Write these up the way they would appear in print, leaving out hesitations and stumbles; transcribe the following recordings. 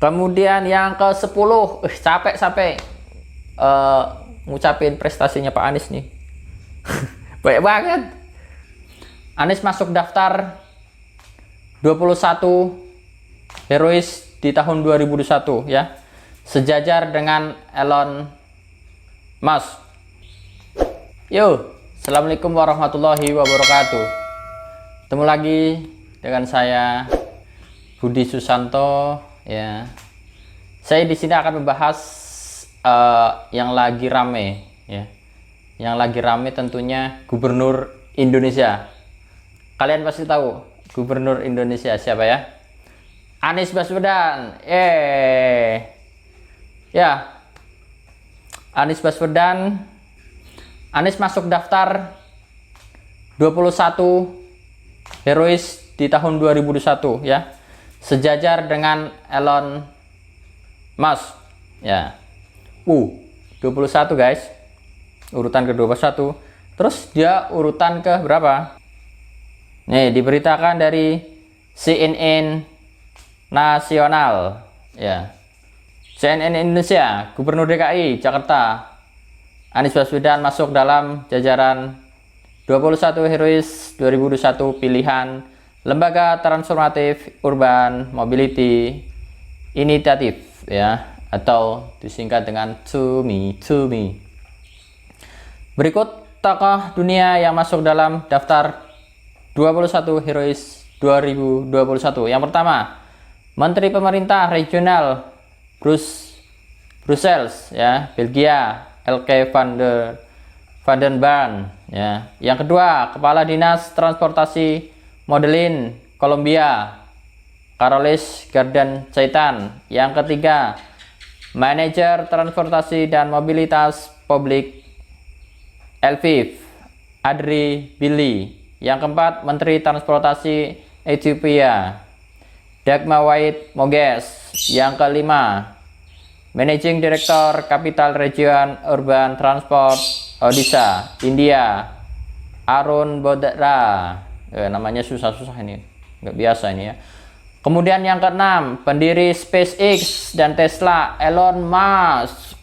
Kemudian yang ke-10, capek ngucapin prestasinya Pak Anies nih. Banyak banget. Anies masuk daftar 21 herois di tahun 2021 ya. Sejajar dengan Elon Musk. Yo, Assalamualaikum warahmatullahi wabarakatuh. Ketemu lagi dengan saya Budi Susanto ya. Saya di sini akan membahas yang lagi rame ya. Yang lagi rame tentunya Gubernur Indonesia. Kalian pasti tahu Gubernur Indonesia siapa ya? Anies Baswedan. Ya. Anies Baswedan. Anies masuk daftar 21 herois di tahun 2021 ya. Sejajar dengan Elon Musk ya. 21 guys. Urutan ke-21. Terus dia urutan ke berapa? Nih, diberitakan dari CNN Nasional ya. CNN Indonesia, Gubernur DKI Jakarta Anies Baswedan masuk dalam jajaran 21 herois 2021 pilihan Lembaga Transformatif Urban Mobility Initiative ya, atau disingkat dengan TUMI. Berikut tokoh dunia yang masuk dalam daftar 21 herois 2021. Yang pertama, Menteri Pemerintah Regional Brussels ya, Belgia, Elke van den Baan ya. Yang kedua, Kepala Dinas Transportasi Modelin Kolombia, Carlos Garden Caitan. Yang ketiga, Manajer Transportasi dan Mobilitas Publik Lviv, Adri Billy. Yang keempat, Menteri Transportasi Ethiopia, Dagma White Moges. Yang kelima, Managing Director Capital Region Urban Transport Odisha, India, Arun Bodra. Namanya susah-susah ini, nggak biasa ini ya. Kemudian yang keenam, pendiri SpaceX dan Tesla, Elon Musk.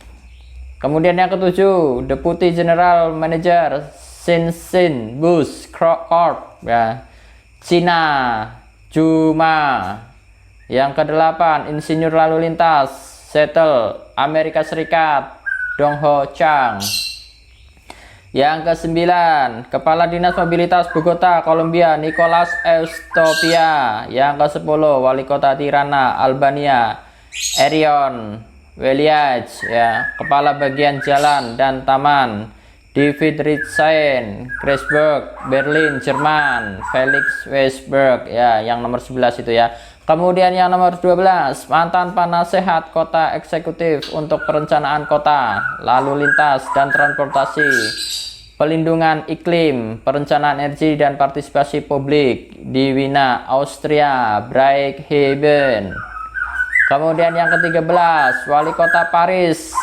Kemudian yang ketujuh, Deputy General Manager Shenzhen Bus Corp ya, Cina, Juma. Yang kedelapan, Insinyur Lalu Lintas Shuttle Amerika Serikat, Dongho Chang. Yang kesembilan, Kepala Dinas Mobilitas Bogota, Kolombia, Nicolas Eustopia. Yang ke-10, Wali Kota Tirana, Albania, Erion Veliaj ya. Kepala Bagian Jalan dan Taman, David Ritzen, Kreisberg, Berlin, Jerman, Felix Weisberg ya, yang nomor 11 itu ya. Kemudian yang nomor 12, mantan penasehat kota eksekutif untuk perencanaan kota, lalu lintas dan transportasi, pelindungan iklim, perencanaan energi dan partisipasi publik di Wina, Austria, Breithaven. Kemudian yang ke-13, wali kota Paris,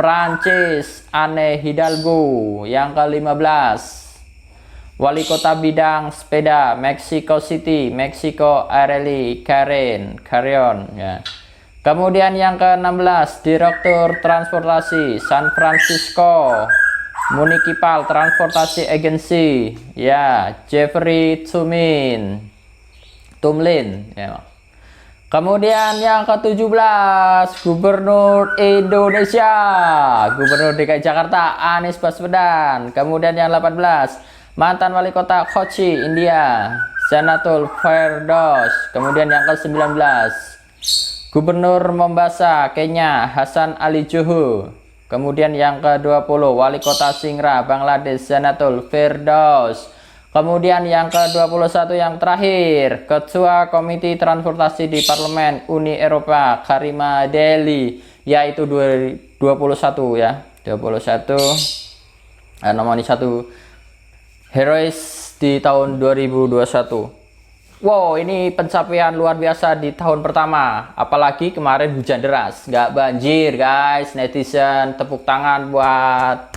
Prancis, Anne Hidalgo. Yang ke-15, wali kota bidang sepeda Mexico City, Mexico, Arely Carrion ya. Kemudian yang ke-16, Direktur Transportasi San Francisco Municipal Transportasi Agency ya, Jeffrey Tumlin ya. Kemudian yang ke-17, Gubernur Indonesia, Gubernur DKI Jakarta Anies Baswedan. Kemudian yang 18, mantan wali kota Kochi, India, Janatul Firdaus. Kemudian yang ke-19, Gubernur Mombasa, Kenya, Hasan Ali Joho. Kemudian yang ke-20, wali kota Singra, Bangladesh, Janatul Firdaus. Kemudian yang ke-21 yang terakhir, Ketua Komite Transportasi di Parlemen Uni Eropa, Karima Deli, yaitu 21 ya, 21 nomor 1 herois di tahun 2021. Wow, ini pencapaian luar biasa di tahun pertama, apalagi kemarin hujan deras, nggak banjir guys. Netizen tepuk tangan buat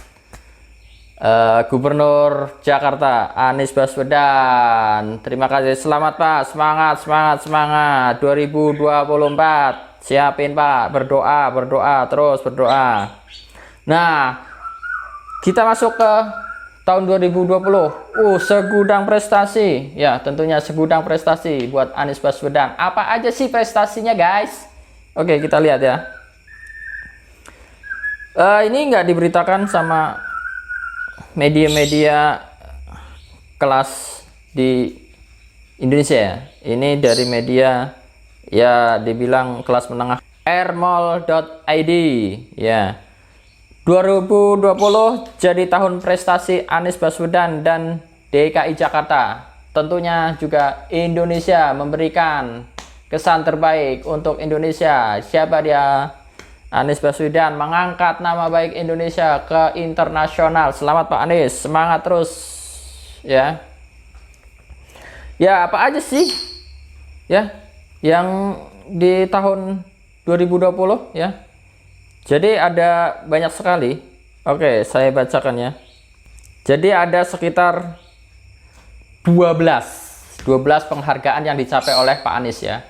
Gubernur Jakarta Anies Baswedan. Terima kasih, selamat Pak, semangat semangat semangat 2024. Siapin Pak, berdoa terus berdoa. Nah, kita masuk ke tahun 2020. Segudang prestasi ya, tentunya segudang prestasi buat Anies Baswedan. Apa aja sih prestasinya guys? Oke, kita lihat ya. Ini nggak diberitakan sama media-media kelas di Indonesia ya. Ini dari media ya dibilang kelas menengah, airmall.id ya. 2020 jadi tahun prestasi Anies Baswedan dan DKI Jakarta. Tentunya juga Indonesia memberikan kesan terbaik untuk Indonesia. Siapa dia? Anies Baswedan mengangkat nama baik Indonesia ke internasional. Selamat Pak Anies, semangat terus ya. Ya, apa aja sih ya yang di tahun 2020 ya. Jadi ada banyak sekali. Oke, saya bacakan ya. Jadi ada sekitar 12 penghargaan yang dicapai oleh Pak Anies ya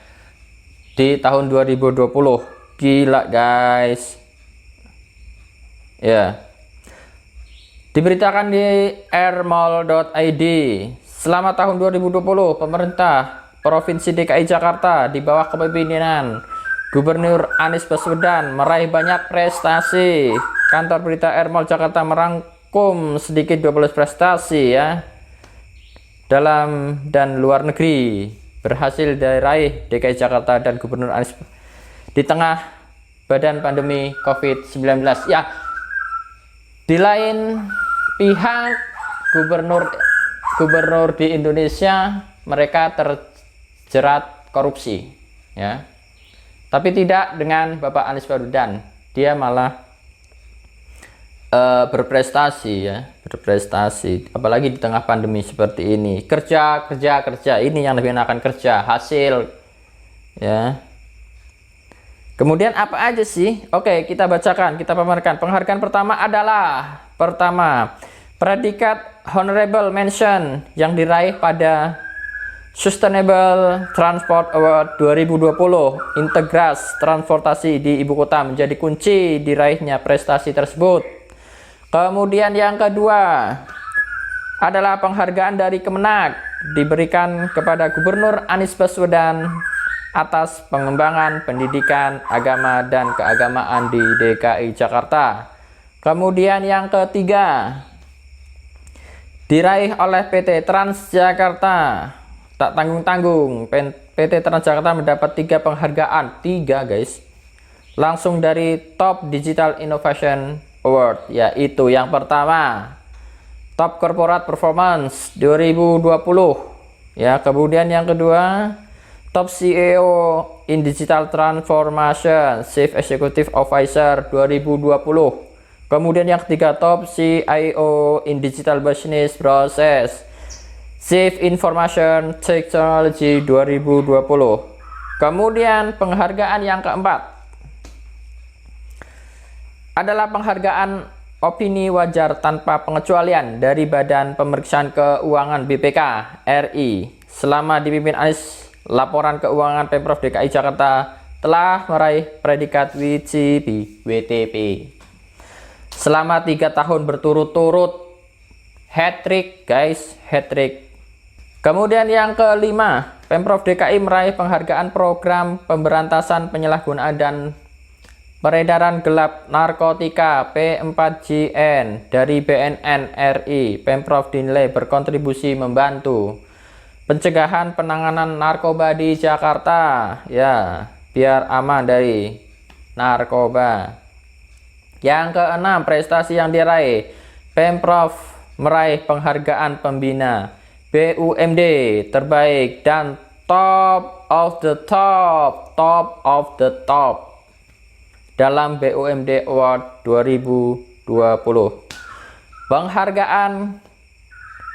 di tahun 2020. Gila guys ya. Diberitakan di airmall.id, selama tahun 2020 pemerintah Provinsi DKI Jakarta di bawah kepemimpinan Gubernur Anies Baswedan meraih banyak prestasi. Kantor berita Airmall Jakarta merangkum sedikit 12 prestasi ya dalam dan luar negeri berhasil diraih DKI Jakarta dan Gubernur Anies di tengah badan pandemi COVID-19 ya. Di lain pihak, gubernur di Indonesia mereka terjerat korupsi ya, tapi tidak dengan Bapak Anies Baswedan. Dia malah berprestasi ya, berprestasi apalagi di tengah pandemi seperti ini. Kerja ini yang lebih enakan, kerja hasil ya. Kemudian apa aja sih? Oke, kita bacakan, kita pamerkan. Penghargaan pertama adalah predikat Honorable Mention yang diraih pada Sustainable Transport Award 2020. Integras transportasi di ibu kota menjadi kunci diraihnya prestasi tersebut. Kemudian yang kedua adalah penghargaan dari Kemenak diberikan kepada Gubernur Anies Baswedan atas pengembangan pendidikan agama dan keagamaan di DKI Jakarta. Kemudian yang ketiga diraih oleh PT Transjakarta. Tak tanggung-tanggung, PT Transjakarta mendapat 3 penghargaan, 3 guys, langsung dari Top Digital Innovation Award, yaitu yang pertama Top Corporate Performance 2020 ya. Kemudian yang kedua Top CEO in Digital Transformation Chief Executive Officer 2020. Kemudian yang ketiga Top CIO in Digital Business Process Chief Information Technology 2020. Kemudian penghargaan yang keempat adalah penghargaan opini wajar tanpa pengecualian dari Badan Pemeriksaan Keuangan BPK RI selama dipimpin Anies. Laporan keuangan Pemprov DKI Jakarta telah meraih predikat WTP selama 3 tahun berturut-turut. Hat-trick guys, hat-trick. Kemudian yang kelima, Pemprov DKI meraih penghargaan program pemberantasan penyalahgunaan dan peredaran gelap narkotika P4JN dari BNN RI. Pemprov dinilai berkontribusi membantu pencegahan penanganan narkoba di Jakarta ya, biar aman dari narkoba. Yang keenam, prestasi yang diraih, Pemprov meraih penghargaan pembina BUMD terbaik dan top of the top dalam BUMD Award 2020. Penghargaan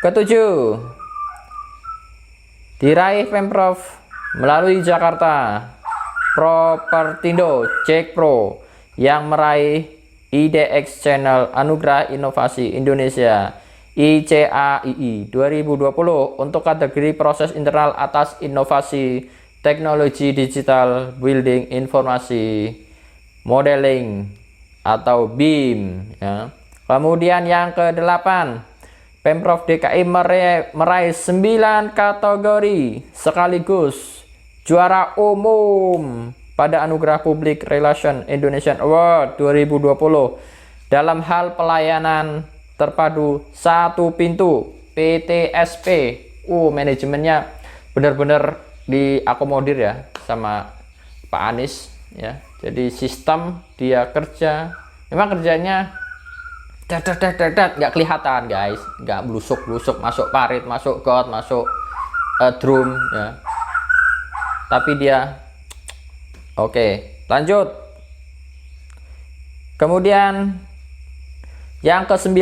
ketujuh diraih Pemprov melalui Jakarta Propertindo Cek Pro yang meraih IDX Channel Anugerah Inovasi Indonesia ICAII 2020 untuk kategori proses internal atas inovasi teknologi digital building informasi modeling atau BIM ya. Kemudian yang ke-8, Pemprov DKI meraih 9 kategori sekaligus juara umum pada Anugerah Public Relation Indonesian Award 2020 dalam hal pelayanan terpadu satu pintu PTSP. Manajemennya benar-benar diakomodir ya sama Pak Anies ya. Jadi sistem dia kerja, memang kerjanya nggak kelihatan guys, nggak blusuk masuk parit, masuk got, masuk drum ya, tapi dia oke. Lanjut, kemudian yang ke-9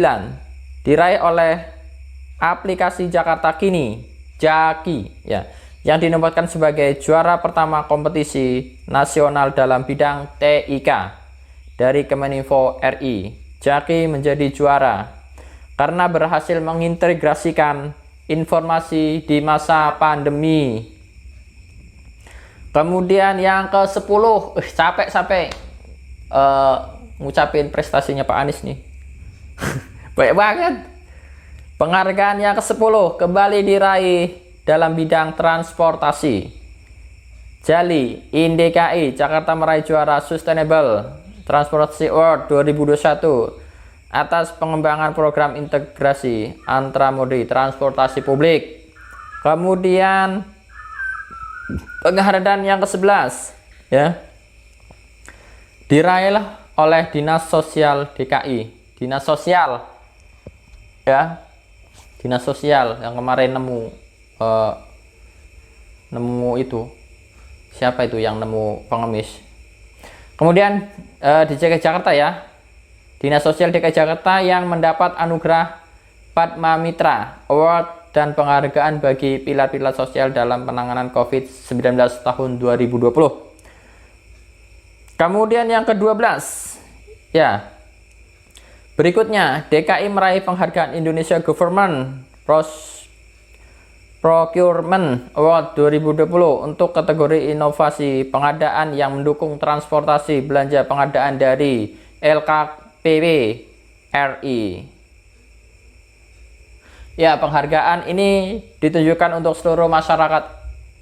diraih oleh aplikasi Jakarta Kini Jaki ya, yang dinobatkan sebagai juara pertama kompetisi nasional dalam bidang TIK dari Kemeninfo RI. Jaki menjadi juara karena berhasil mengintegrasikan informasi di masa pandemi. Kemudian yang ke-10, capek ngucapin prestasinya Pak Anies nih. Baik banget. Penghargaan yang ke-10 kembali diraih dalam bidang transportasi. Jali INDKI Jakarta meraih juara Sustainable Transportasi Award 2021 atas pengembangan program integrasi antar-moda transportasi publik. Kemudian penghargaan yang ke-11 ya, diraih oleh Dinas Sosial DKI. Dinas Sosial ya, Dinas Sosial yang kemarin nemu itu, siapa itu yang nemu pengemis. Kemudian di DKI Jakarta ya, Dinas Sosial DKI Jakarta yang mendapat anugerah Padma Mitra Award dan penghargaan bagi pilar-pilar sosial dalam penanganan COVID-19 tahun 2020. Kemudian yang ke-12 ya, berikutnya DKI meraih penghargaan Indonesia Government Procurement Award 2020 untuk kategori inovasi pengadaan yang mendukung transportasi belanja pengadaan dari LKPP RI. Ya, penghargaan ini ditunjukkan untuk seluruh masyarakat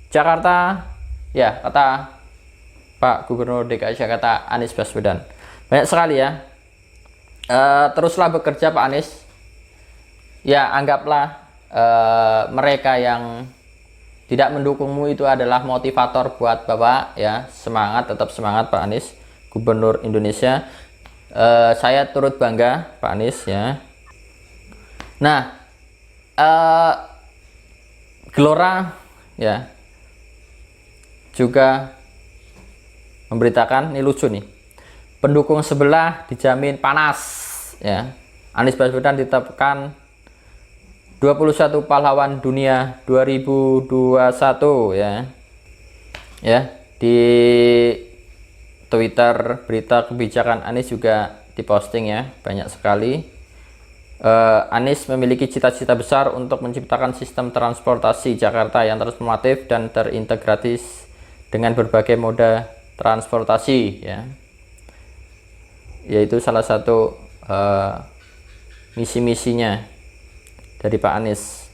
Jakarta ya, kata Pak Gubernur DKI Jakarta Anies Baswedan. Banyak sekali ya. Teruslah bekerja Pak Anies. Ya, anggaplah mereka yang tidak mendukungmu itu adalah motivator buat Bapak ya. Semangat, tetap semangat Pak Anies, Gubernur Indonesia. Saya turut bangga Pak Anies ya. Nah, Gelora ya juga memberitakan, ini lucu nih, pendukung sebelah dijamin panas ya. Anies Baswedan ditetapkan 21 pahlawan dunia 2021 ya. Ya, di Twitter berita kebijakan Anies juga diposting ya, banyak sekali. Anies memiliki cita-cita besar untuk menciptakan sistem transportasi Jakarta yang transformatif dan terintegratif dengan berbagai moda transportasi ya. Yaitu salah satu misi-misinya dari Pak Anies.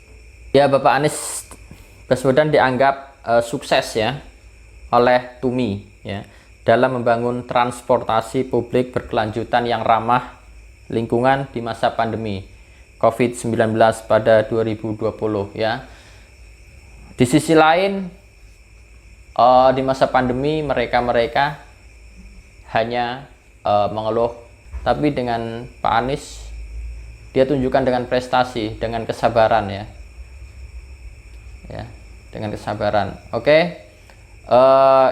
Ya, Bapak Anies Baswedan dianggap sukses ya oleh TUMI ya dalam membangun transportasi publik berkelanjutan yang ramah lingkungan di masa pandemi COVID-19 pada 2020 ya. Di sisi lain di masa pandemi mereka hanya mengeluh, tapi dengan Pak Anies dia tunjukkan dengan prestasi, dengan kesabaran ya. Ya, dengan kesabaran. Oke.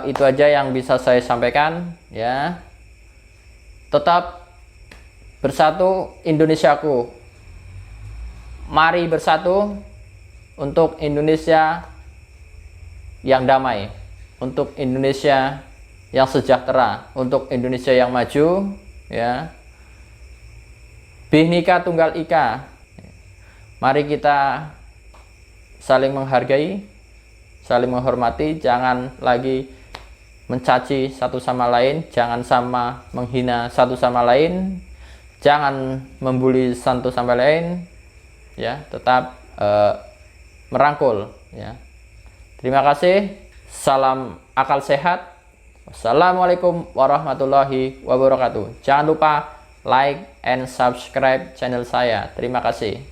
Itu aja yang bisa saya sampaikan ya. Tetap bersatu Indonesiaku. Mari bersatu untuk Indonesia yang damai, untuk Indonesia yang sejahtera, untuk Indonesia yang maju ya. Bhinneka Tunggal Ika. Mari kita saling menghargai, saling menghormati, jangan lagi mencaci satu sama lain, jangan sama menghina satu sama lain, jangan membuli satu sama lain, ya, tetap merangkul, ya. Terima kasih. Salam akal sehat. Wassalamualaikum warahmatullahi wabarakatuh. Jangan lupa like and subscribe channel saya. Terima kasih.